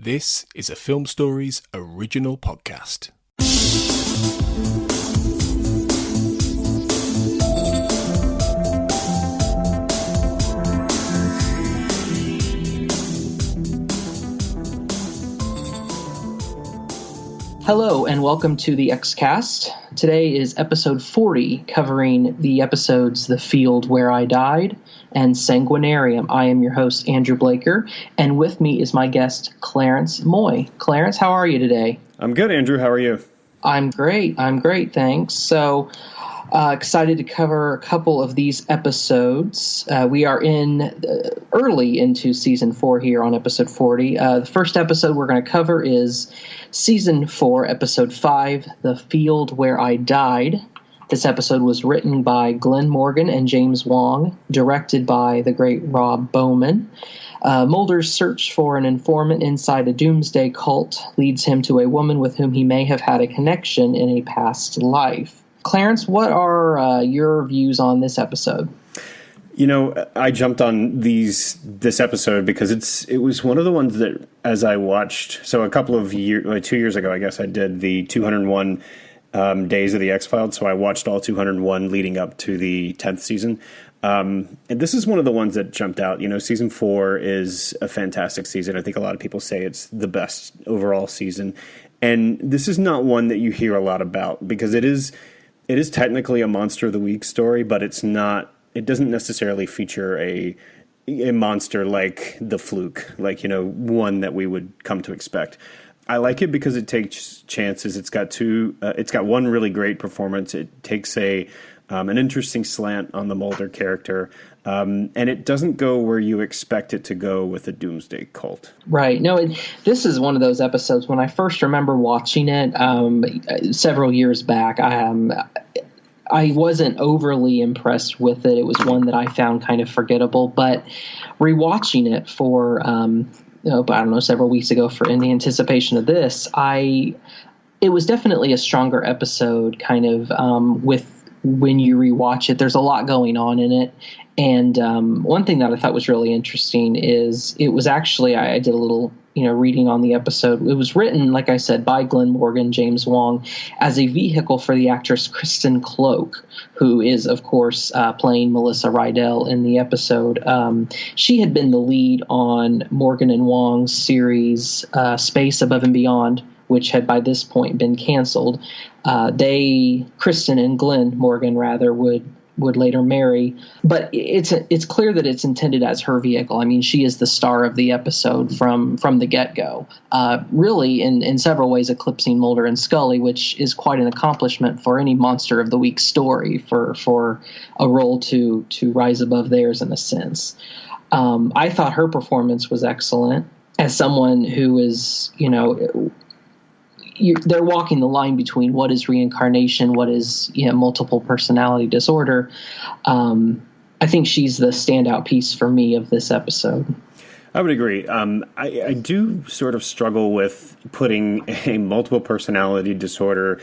This is a Film Stories original podcast. Hello and welcome to the Xcast. Today is episode 40, covering the episodes The Field Where I Died and Sanguinarium. I am your host, Andrew Blaker, and with me is my guest, Clarence Moy. Clarence, how are you today? I'm good, Andrew. How are you? I'm great, thanks. So, excited to cover a couple of these episodes. We are early into Season 4 here on Episode 40. The first episode we're going to cover is Season 4, Episode 5, The Field Where I Died. This episode was written by Glenn Morgan and James Wong, directed by the great Rob Bowman. Mulder's search for an informant inside a doomsday cult leads him to a woman with whom he may have had a connection in a past life. Clarence, what are your views on this episode? You know, I jumped on this episode because it was one of the ones that, as I watched, so a couple of 2 years ago, I guess I did the 201 days of the X-Files. So I watched all 201 leading up to the 10th season. And this is one of the ones that jumped out. You know, season 4 is a fantastic season. I think a lot of people say it's the best overall season. And this is not one that you hear a lot about because it is technically a Monster of the Week story, but it doesn't necessarily feature a monster like the Fluke, like, you know, one that we would come to expect. I like it because it takes chances. It's got one really great performance. It takes an interesting slant on the Mulder character, and it doesn't go where you expect it to go with a doomsday cult. Right. No, this is one of those episodes when I first remember watching it several years back. I wasn't overly impressed with it. It was one that I found kind of forgettable, but rewatching it for several weeks ago in the anticipation of this, it was definitely a stronger episode kind of with when you rewatch it. There's a lot going on in it. And one thing that I thought was really interesting is it was actually, I did a little reading on the episode. It was written, like I said, by Glenn Morgan, James Wong, as a vehicle for the actress Kristen Cloak, who is, of course, playing Melissa Rydell in the episode. She had been the lead on Morgan and Wong's series Space Above and Beyond, which had by this point been canceled. Kristen and Glenn Morgan, rather, would later marry, but it's clear that it's intended as her vehicle. I mean, she is the star of the episode from the get-go, really in several ways eclipsing Mulder and Scully, which is quite an accomplishment for any Monster of the Week story for a role to rise above theirs in a sense. I thought her performance was excellent as someone who is, they're walking the line between what is reincarnation, what is multiple personality disorder. I think she's the standout piece for me of this episode. I would agree. I do sort of struggle with putting a multiple personality disorder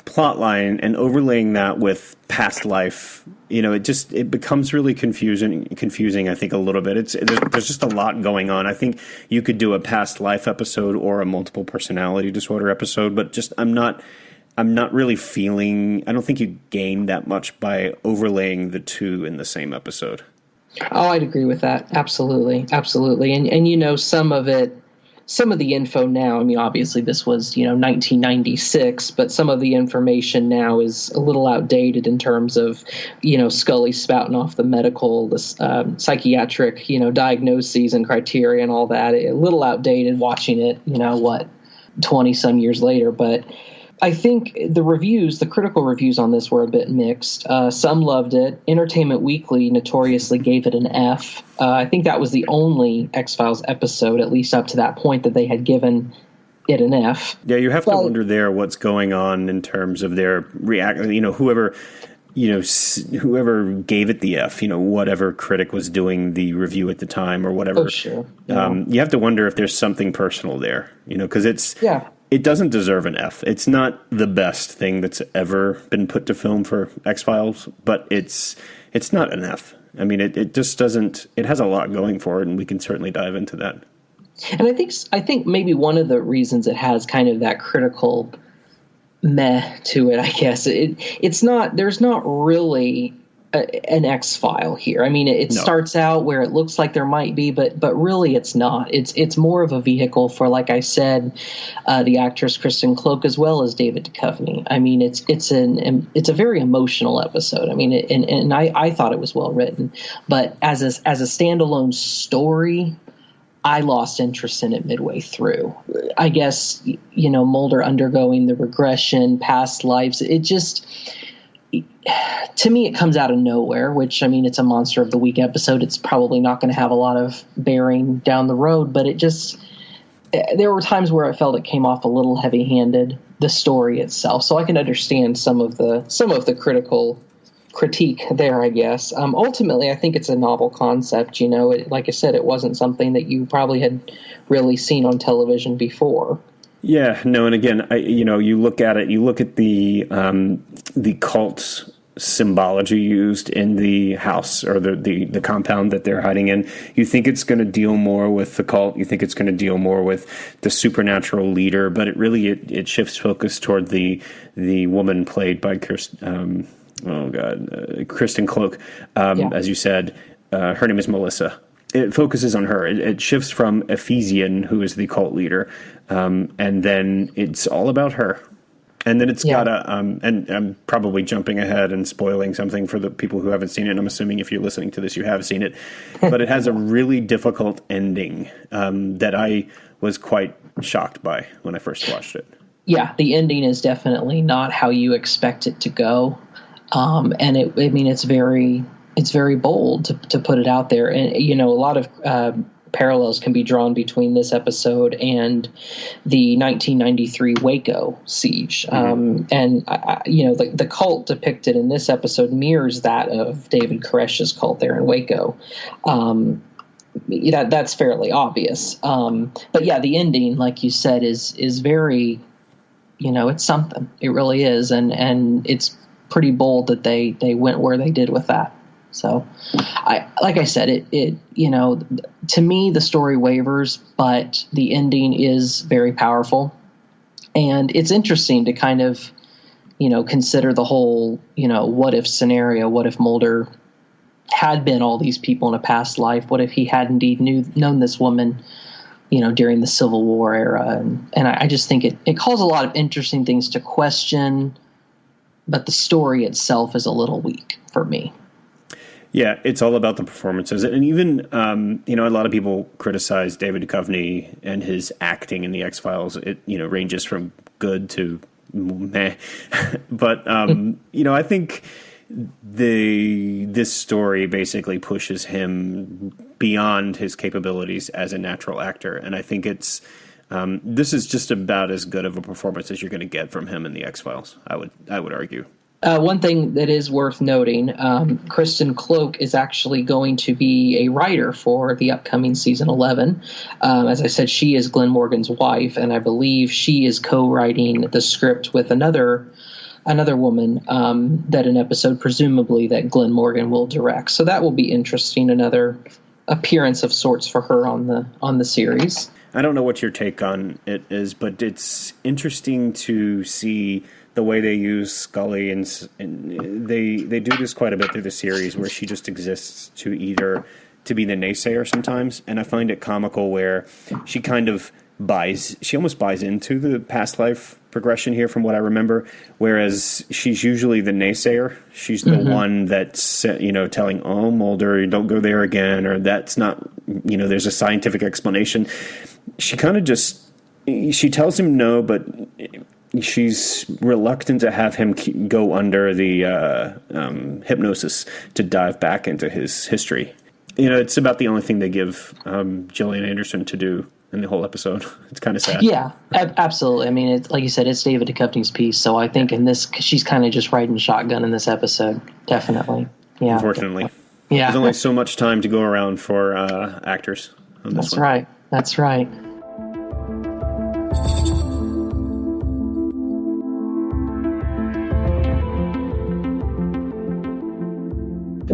plotline and overlaying that with past life. It becomes really confusing, I think, a little bit. There's just a lot going on. I think you could do a past life episode or a multiple personality disorder episode, but I'm not really feeling, I don't think you gain that much by overlaying the two in the same episode. Oh, I'd agree with that. Absolutely. And some of the info now, I mean, obviously this was, 1996, but some of the information now is a little outdated in terms of, Scully spouting off the medical, the psychiatric, diagnoses and criteria and all that. A little outdated watching it, 20 some years later. But I think the critical reviews on this were a bit mixed. Some loved it. Entertainment Weekly notoriously gave it an F. I think that was the only X-Files episode, at least up to that point, that they had given it an F. Yeah, you have to wonder there what's going on in terms of their reaction. Whoever gave it the F, whatever critic was doing the review at the time or whatever. Oh, sure. Yeah. You have to wonder if there's something personal there, because it doesn't deserve an F. It's not the best thing that's ever been put to film for X-Files, but it's not an F. I mean, it just doesn't – it has a lot going for it, and we can certainly dive into that. And I think maybe one of the reasons it has kind of that critical meh to it, I guess, it's not, there's not really an X-File here. I mean, it No. starts out where it looks like there might be, but really it's not. It's more of a vehicle for, like I said, the actress Kristen Cloak as well as David Duchovny. I mean, it's a very emotional episode. I mean, and I thought it was well written, but as a standalone story, I lost interest in it midway through. I guess, Mulder undergoing the regression, past lives, it just, to me, it comes out of nowhere, which, I mean, it's a Monster of the Week episode. It's probably not going to have a lot of bearing down the road, but there were times where I felt it came off a little heavy-handed, the story itself. So I can understand some of the critique there, I guess. Ultimately, I think it's a novel concept. Like I said, it wasn't something that you probably had really seen on television before. Yeah, no, and again, you look at it, you look at the cult symbology used in the house or the compound that they're hiding in. You think it's going to deal more with the cult. You think it's going to deal more with the supernatural leader, but it shifts focus toward the woman played by Kristen Cloak. As you said, her name is Melissa. It focuses on her. It shifts from Ephesian, who is the cult leader, and then it's all about her. And then it's got and I'm probably jumping ahead and spoiling something for the people who haven't seen it. And I'm assuming if you're listening to this, you have seen it. But it has a really difficult ending that I was quite shocked by when I first watched it. Yeah, the ending is definitely not how you expect it to go. And it's very bold to put it out there. And, a lot of parallels can be drawn between this episode and the 1993 Waco siege. And, the cult depicted in this episode mirrors that of David Koresh's cult there in Waco. That's fairly obvious. But yeah, the ending, like you said, is very, it's something. It really is. And it's pretty bold that they went where they did with that. So, like I said, to me, the story wavers, but the ending is very powerful. And it's interesting to kind of, consider the whole, what if scenario. What if Mulder had been all these people in a past life? What if he had indeed known this woman, during the Civil War era? And I just think it calls a lot of interesting things to question, but the story itself is a little weak for me. Yeah, it's all about the performances. And even, a lot of people criticize David Duchovny and his acting in The X-Files. It, ranges from good to meh. But, I think this story basically pushes him beyond his capabilities as a natural actor. And I think this is just about as good of a performance as you're going to get from him in The X-Files, I would argue. One thing that is worth noting, Kristen Cloak is actually going to be a writer for the upcoming season 11. As I said, she is Glenn Morgan's wife, and I believe she is co-writing the script with another woman that an episode presumably that Glenn Morgan will direct. So that will be interesting. Another appearance of sorts for her on the series. I don't know what your take on it is, but it's interesting to see the way they use Scully, and they do this quite a bit through the series, where she just exists to be the naysayer sometimes, and I find it comical where she kind of almost buys into the past life progression here, from what I remember, whereas she's usually the naysayer. She's the one that's telling, oh, Mulder, don't go there again, or that's not, there's a scientific explanation. She kind of she tells him no, but she's reluctant to have him go under the hypnosis to dive back into his history. It's about the only thing they give Gillian Anderson to do in the whole episode. It's kind of sad. Yeah, absolutely. I mean, it's like you said, it's David Duchovny's piece. So I think in this, she's kind of just riding shotgun in this episode. Definitely. Yeah. Unfortunately. Yeah. There's only so much time to go around for actors on this one. Right. That's right.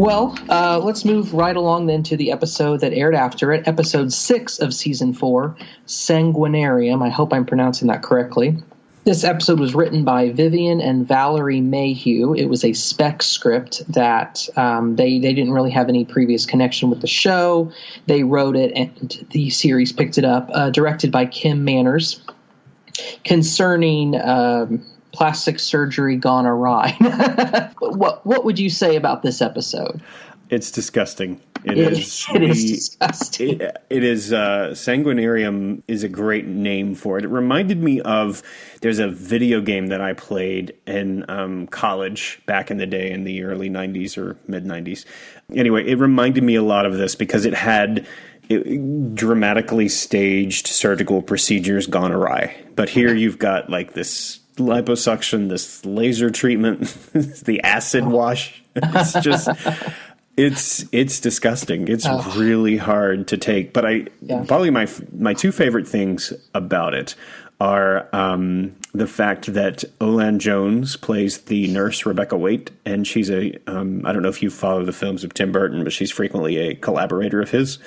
Well, let's move right along then to the episode that aired after it, episode 6 of season 4, Sanguinarium. I hope I'm pronouncing that correctly. This episode was written by Vivian and Valerie Mayhew. It was a spec script that they didn't really have any previous connection with the show. They wrote it, and the series picked it up, directed by Kim Manners, concerning plastic surgery gone awry. What would you say about this episode? It's disgusting. It is disgusting. It is. Sanguinarium is a great name for it. It reminded me of, there's a video game that I played in college back in the day in the early 90s or mid 90s. Anyway, it reminded me a lot of this because it had dramatically staged surgical procedures gone awry. But here you've got like this liposuction, this laser treatment, the acid wash. It's just... It's disgusting. It's really hard to take. But probably my two favorite things about it are the fact that Olan Jones plays the nurse Rebecca Waite, and she's I don't know if you follow the films of Tim Burton, but she's frequently a collaborator of his.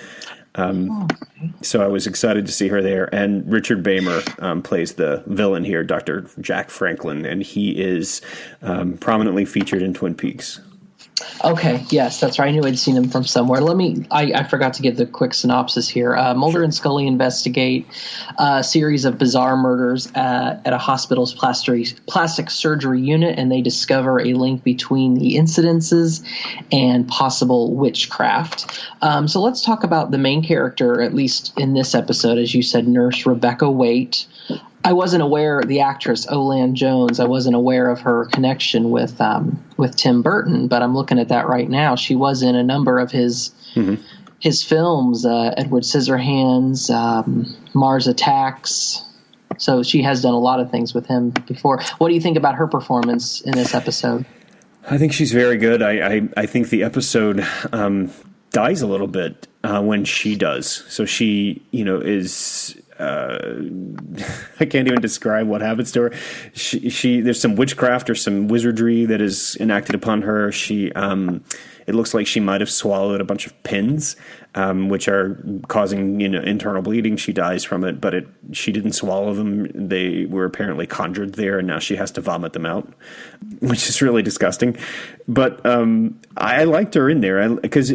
So I was excited to see her there. And Richard Beymer plays the villain here, Dr. Jack Franklin, and he is prominently featured in Twin Peaks. Okay, yes, that's right. I knew I'd seen him from somewhere. I forgot to give the quick synopsis here. Mulder and Scully investigate a series of bizarre murders at a hospital's plastic surgery unit, and they discover a link between the incidences and possible witchcraft. So let's talk about the main character, at least in this episode, as you said, Nurse Rebecca Waite. I wasn't aware, the actress Olan Jones, I wasn't aware of her connection with Tim Burton, but I'm looking at that right now. She was in a number of his films, Edward Scissorhands, Mars Attacks. So she has done a lot of things with him before. What do you think about her performance in this episode? I think she's very good. I think the episode dies a little bit when she does. So she, is... I can't even describe what happens to her. She there's some witchcraft or some wizardry that is enacted upon her. It looks like she might have swallowed a bunch of pins, which are causing internal bleeding. She dies from it, but she didn't swallow them. They were apparently conjured there, and now she has to vomit them out, which is really disgusting. But I liked her in there because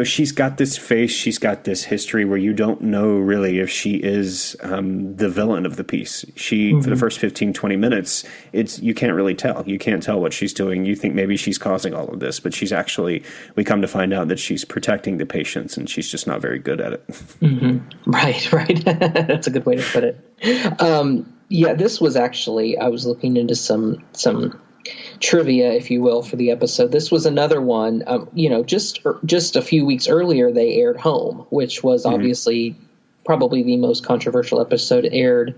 she's got this face, she's got this history where you don't know really if she is the villain of the piece. For the first 15, 20 minutes, you can't really tell. You can't tell what she's doing. You think maybe she's causing all of this, but she's actually, we come to find out that she's protecting the patients, and she's just not very good at it. Right. That's a good way to put it. This was actually, I was looking into some trivia, if you will, for the episode. This was another one, just a few weeks earlier, they aired Home, which was obviously probably the most controversial episode aired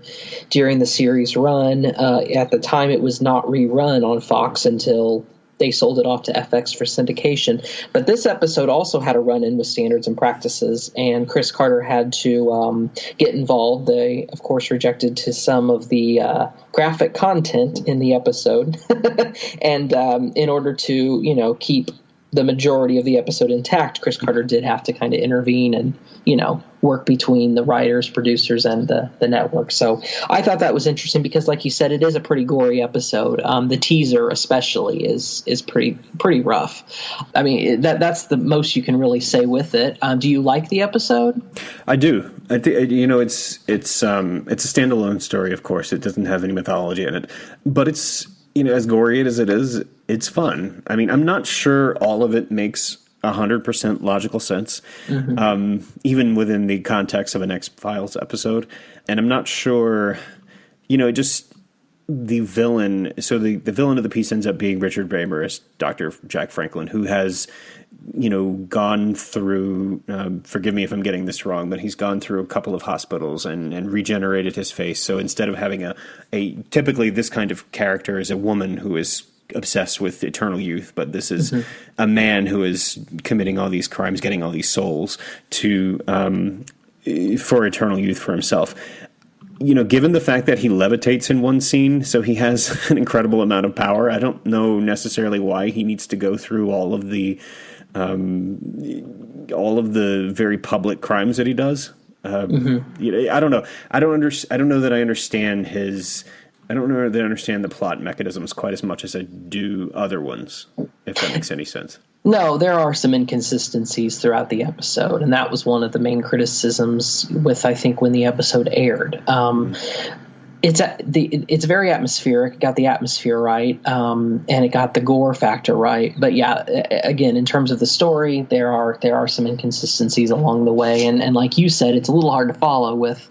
during the series run. At the time, it was not rerun on Fox until they sold it off to FX for syndication. But this episode also had a run-in with Standards and Practices, and Chris Carter had to get involved. They, of course, rejected to some of the graphic content in the episode. And in order to, keep the majority of the episode intact, Chris Carter did have to kind of intervene and, work between the writers, producers, and the network. So I thought that was interesting because, like you said, it is a pretty gory episode. The teaser especially is pretty rough. I mean, that's the most you can really say with it. Do you like the episode? I do. I think it's a standalone story. Of course, it doesn't have any mythology in it, but it's as gory as it is, it's fun. I mean, I'm not sure all of it makes 100% logical sense, even within the context of an X-Files episode. And I'm not sure, just the villain. So the villain of the piece ends up being Richard Beymer as Dr. Jack Franklin, who has, gone through, forgive me if I'm getting this wrong, but he's gone through a couple of hospitals and regenerated his face. So instead of having typically this kind of character is a woman who is obsessed with eternal youth, but this is a man who is committing all these crimes, getting all these souls for eternal youth for himself. Given the fact that he levitates in one scene, so he has an incredible amount of power, I don't know necessarily why he needs to go through all of the all of the very public crimes that he does. I don't know. I don't know that I understand I don't know that I understand the plot mechanisms quite as much as I do other ones, if that makes any sense. No, there are some inconsistencies throughout the episode, and that was one of the main criticisms with, I think, when the episode aired. It's very atmospheric. It got the atmosphere right, and it got the gore factor right. But yeah, again, in terms of the story, there are some inconsistencies along the way, and like you said, it's a little hard to follow with,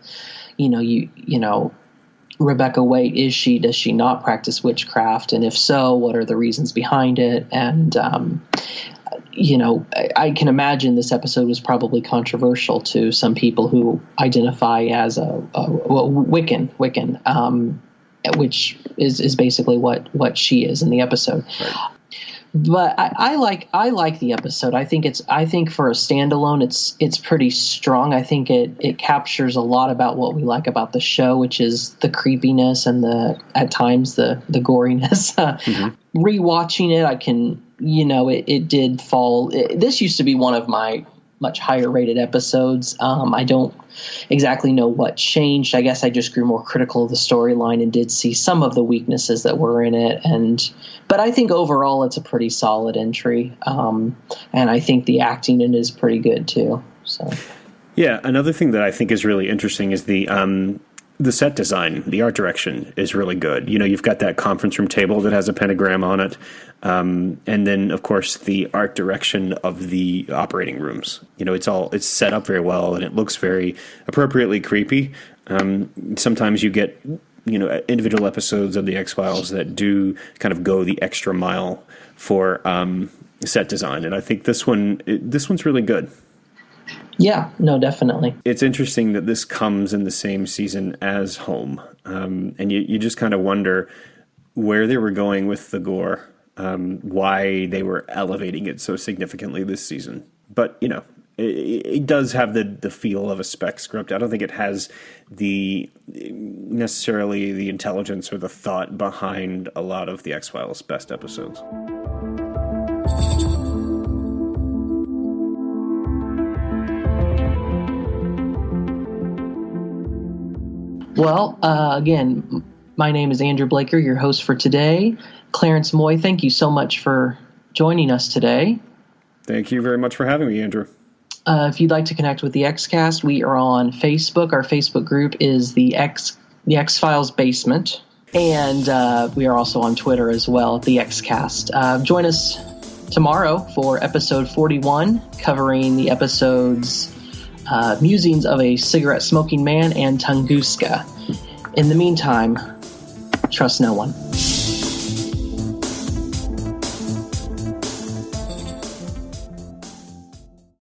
Rebecca Waite, does she not practice witchcraft? And if so, what are the reasons behind it? And, I can imagine this episode was probably controversial to some people who identify as Wiccan, which is basically what she is in the episode. Right. But I like the episode. I think for a standalone, it's pretty strong. I think it captures a lot about what we like about the show, which is the creepiness and at times the goriness. Rewatching it, I can, it did fall. This used to be one of my much higher rated episodes. I don't exactly know what changed. I guess I just grew more critical of the storyline and did see some of the weaknesses that were in it. But I think overall it's a pretty solid entry. And I think the acting in it is pretty good too. So, yeah, another thing that I think is really interesting is the set design. The art direction is really good. You've got that conference room table that has a pentagram on it. And then, of course, the art direction of the operating rooms. It's set up very well, and it looks very appropriately creepy. Sometimes you get, individual episodes of the X-Files that do kind of go the extra mile for set design, and I think this one's really good. Yeah, no, definitely. It's interesting that this comes in the same season as Home, and you just kind of wonder where they were going with the gore. Why they were elevating it so significantly this season. But, it does have the feel of a spec script. I don't think it has necessarily the intelligence or the thought behind a lot of the X-Files best episodes. Well, again, my name is Andrew Blaker, your host for today. Clarence Moy, thank you so much for joining us today. Thank you very much for having me, Andrew. If you'd like to connect with the X-Cast, we are on Facebook. Our Facebook group is the X-Files Basement. And we are also on Twitter as well, the X-Cast. Join us tomorrow for episode 41, covering the episodes Musings of a Cigarette-Smoking Man and Tunguska. In the meantime, trust no one.